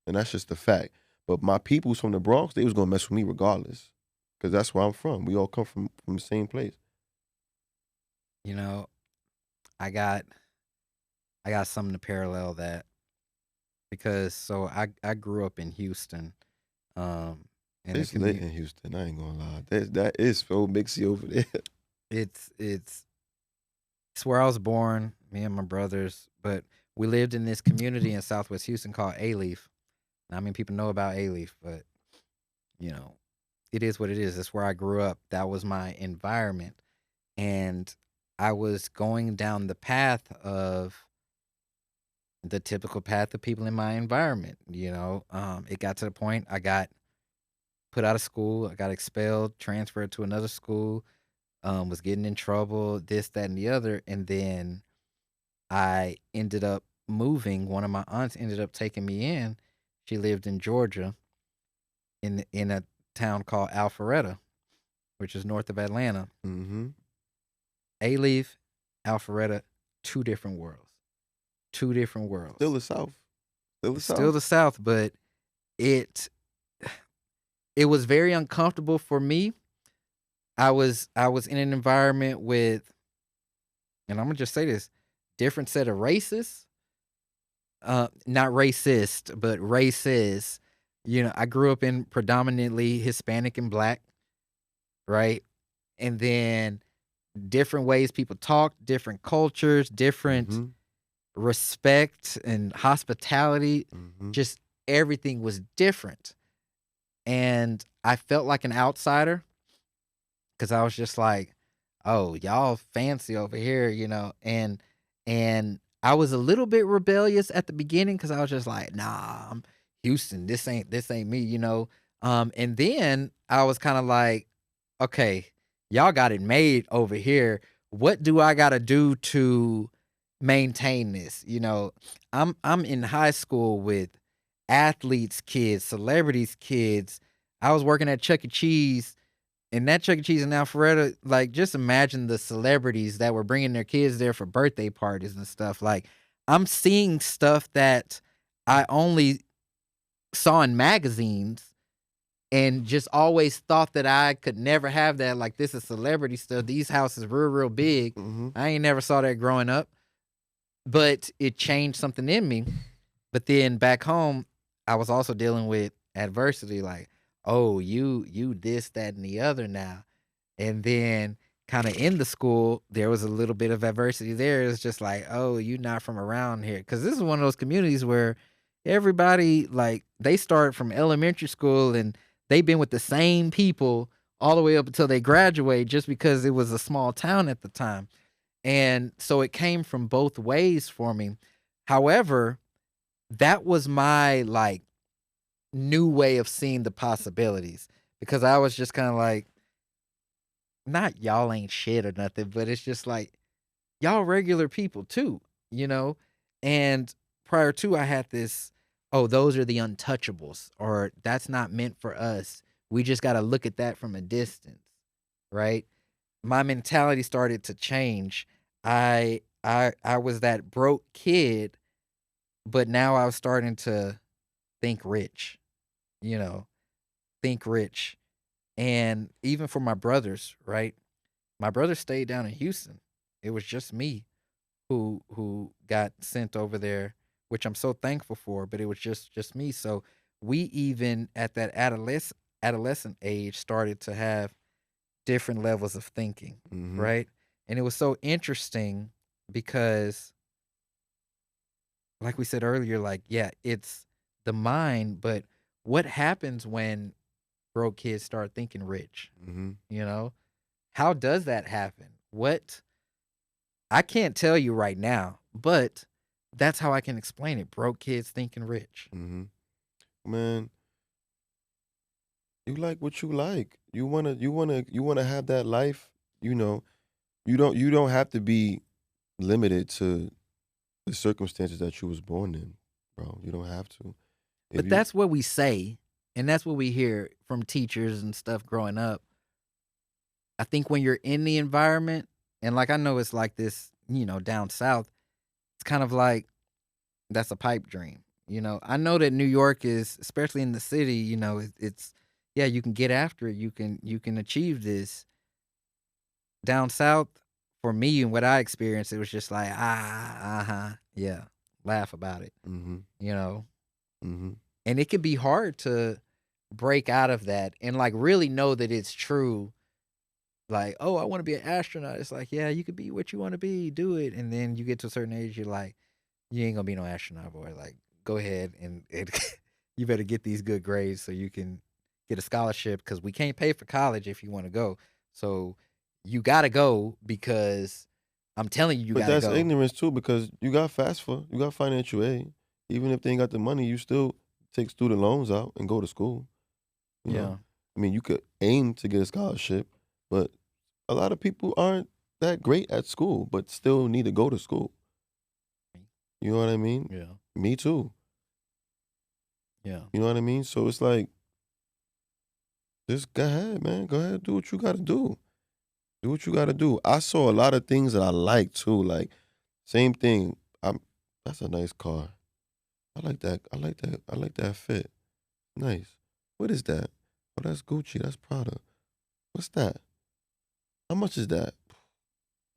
and that's just the fact. But my peoples from the Bronx, they was gonna mess with me regardless, because that's where I'm from. We all come from the same place. You know, I got I got something to parallel that because I grew up in Houston, um, in a It's lit community. in Houston. I ain't gonna lie. That is so mixy over there. It's it's where I was born, me and my brothers, but we lived in this community in Southwest Houston called A-Leaf. Not many people know about A-Leaf, but you know, it is what it is. That's where I grew up. That was my environment. And I was going down the path of the typical path of people in my environment. It got to the point I got put out of school, I got expelled, transferred to another school, was getting in trouble, this, that, and the other. And then I ended up moving. One of my aunts ended up taking me in. She lived in Georgia in a town called Alpharetta, which is north of Atlanta. Mm-hmm. A-Leaf, Alpharetta, two different worlds. Two different Still worlds. the South. Still the It's still South. the South, but it it was very uncomfortable for me. I was in an environment with, and I'm gonna just say this, different set of races. Not racist, but races. I grew up in predominantly Hispanic and black, right? And then different ways people talk, different cultures, different Mm-hmm. respect and hospitality. Mm-hmm. Just everything was different. And I felt like an outsider because I was just like, oh, y'all fancy over here, and I was a little bit rebellious at the beginning because I was just like, nah, I'm Houston. This ain't me. And then I was kind of like, okay, y'all got it made over here. What do I gotta do to maintain this? I'm in high school with athletes, kids, celebrities, kids. I was working at Chuck E. Cheese, and that Chuck E. Cheese in Alpharetta, like, just imagine the celebrities that were bringing their kids there for birthday parties and stuff. Like, I'm seeing stuff that I only saw in magazines and just always thought that I could never have that. Like, this is celebrity stuff. These houses real, real big. Mm-hmm. I ain't never saw that growing up, but it changed something in me. But then back home, I was also dealing with adversity, like, oh, you this, that, and the other now. And then kind of in the school, there was a little bit of adversity there. It's just like, oh, you not from around here. Cause this is one of those communities where everybody, like, they start from elementary school and they've been with the same people all the way up until they graduate just because it was a small town at the time. And so it came from both ways for me. However, that was my like new way of seeing the possibilities because I was just kind of like, not y'all ain't shit or nothing, but it's just like y'all regular people too, you know? And prior to, I had this, oh, those are the untouchables, or that's not meant for us. We just got to look at that from a distance, right? My mentality started to change. I was that broke kid, but now I was starting to think rich, you know, think rich. And even for my brothers, right? My brother stayed down in Houston. It was just me who got sent over there, which I'm so thankful for, but it was just me. So we even at that adolescent age started to have different levels of thinking, Mm-hmm. right? And it was so interesting because like we said earlier, like, yeah, it's the mind, but what happens when broke kids start thinking rich? Mm-hmm. You know? How does that happen? What I can't tell you right now, but that's how I can explain it. Broke kids thinking rich. Mm-hmm. Man, you like what you like. You wanna have that life. You know, you don't have to be limited to the circumstances that you was born in, bro. You don't have to. If But you that's what we say, and that's what we hear from teachers and stuff growing up. I think when you're in the environment, and like I know it's like this, down south, it's kind of like that's a pipe dream. I know that New York is, especially in the city, it's yeah, you can get after it. You can achieve this. Down south, for me and what I experienced, it was just like, uh-huh, yeah, laugh about it, mm-hmm. you know. Mm-hmm. And it can be hard to break out of that and like really know that it's true. Like, oh, I want to be an astronaut. It's like, yeah, you could be what you want to be, do it. And then you get to a certain age, you're like, you ain't gonna be no astronaut, boy. Like, go ahead and you better get these good grades so you can get a scholarship because we can't pay for college if you want to go. So you gotta go because I'm telling you, you But gotta that's go. ignorance too, because you got FAFSA, you got financial aid. Even if they ain't got the money, you still take student loans out and go to school. You Yeah. know, I mean, you could aim to get a scholarship, but a lot of people aren't that great at school, but still need to go to school. You know what I mean? Yeah. Me too. Yeah. You know what I mean? So it's like, just go ahead, man. Go ahead, do what you got to do. Do what you got to do. I saw a lot of things that I like too. Like, same thing. That's a nice car. I like that. I like that. I like that fit. Nice. What is that? Oh, that's Gucci. That's Prada. What's that? How much is that?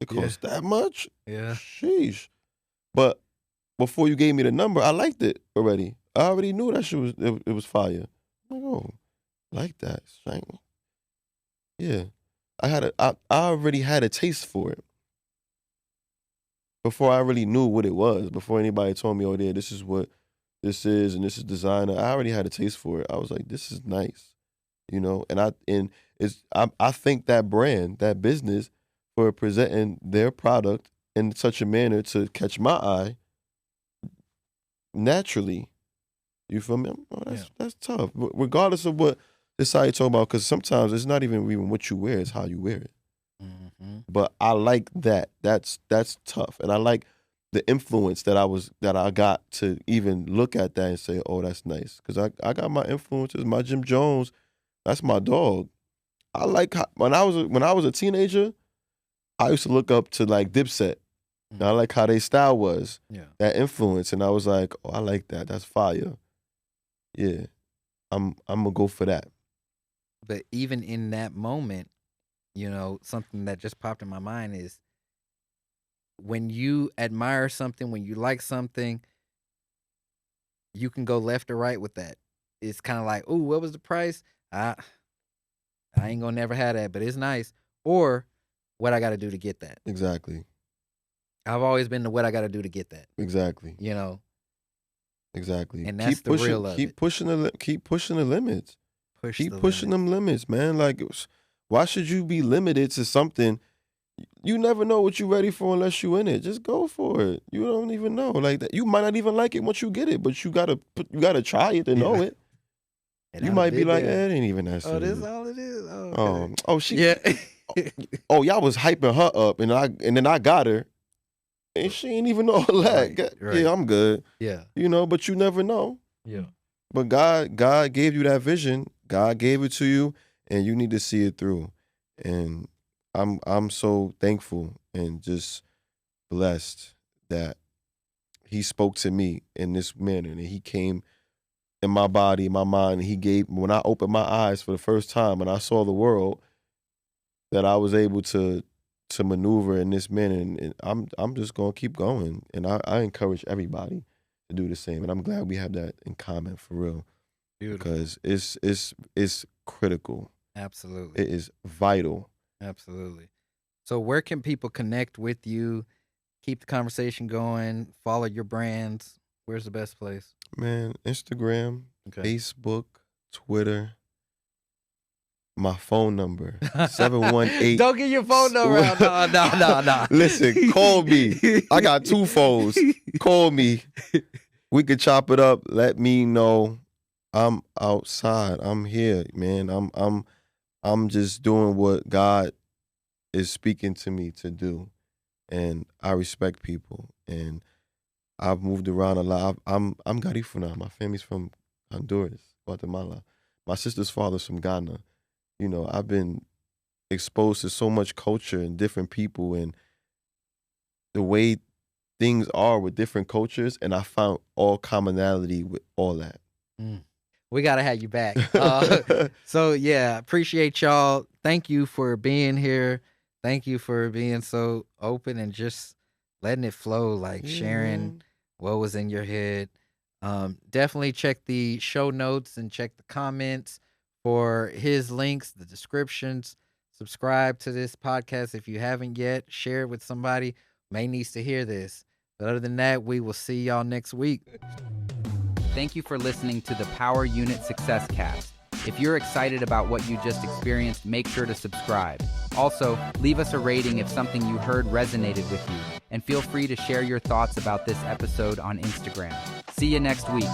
It Yeah. costs that much? Yeah. Sheesh. But before you gave me the number, I liked it already. I already knew that shit was fire. I'm like, oh, like that. Strangle. Yeah. I already had a taste for it before I really knew what it was. Before anybody told me, oh, yeah, this is what this is and this is designer. I already had a taste for it. I was like, this is nice, I think that brand, that business, for presenting their product in such a manner to catch my eye naturally. You feel me? Oh, that's tough. Regardless of what society talking about, because sometimes it's not even what you wear; it's how you wear it. Mm-hmm. But I like that. That's tough, and I like the influence that I got to even look at that and say, "Oh, that's nice." Because I got my influences. My Jim Jones, that's my dog. I like when I was a teenager, I used to look up to like Dipset. And I like how their style was, that influence, and I was like, "Oh, I like that. That's fire." Yeah, I'm gonna go for that. But even in that moment, something that just popped in my mind is when you admire something, when you like something, you can go left or right with that. It's kind of like, oh, what was the price? I ain't gonna never have that, but it's nice. Or what I got to do to get that. Exactly. I've always been the what I got to do to get that. Exactly. And that's Keep the pushing. real of Keep it. pushing keep pushing the limits. Keep the pushing limits. them limits, man. Like, why should you be limited to something? You never know what you're ready for unless you in it. Just go for it. You don't even know. Like that, you might not even like it once you get it, but you gotta try it to know it. And You I'd might be been like, there. it ain't even that Oh, this serious. is all it is. Oh, okay. Oh, she. Yeah. oh, y'all was hyping her up, and then I got her, and she ain't even know all that. Right. Yeah, I'm good. Yeah. But you never know. Yeah. But God gave you that vision. God gave it to you, and you need to see it through. And I'm so thankful and just blessed that he spoke to me in this manner, and he came in my body, my mind, and when I opened my eyes for the first time and I saw the world, that I was able to maneuver in this manner, and I'm just gonna keep going. And I encourage everybody to do the same. And I'm glad we have that in common, for real. Beautiful. Because it's critical. Absolutely. It is vital. Absolutely. So where can people connect with you, keep the conversation going, follow your brands? Where's the best place? Man, Instagram, Okay. Facebook, Twitter, my phone number, 718. Don't get your phone number out. No. Listen, call me. I got 2 phones. Call me. We could chop it up. Let me know. I'm outside. I'm here, man. I'm just doing what God is speaking to me to do. And I respect people. And I've moved around a lot. I'm Garifuna. My family's from Honduras, Guatemala. My sister's father's from Ghana. I've been exposed to so much culture and different people and the way things are with different cultures, and I found all commonality with all that. We got to have you back. So, yeah, appreciate y'all. Thank you for being here. Thank you for being so open and just letting it flow, like sharing what was in your head. Definitely check the show notes and check the comments for his links, the descriptions. Subscribe to this podcast if you haven't yet. Share it with somebody who may needs to hear this. But other than that, we will see y'all next week. Thank you for listening to the Power Unit Success Cast. If you're excited about what you just experienced, make sure to subscribe. Also, leave us a rating if something you heard resonated with you, and feel free to share your thoughts about this episode on Instagram. See you next week.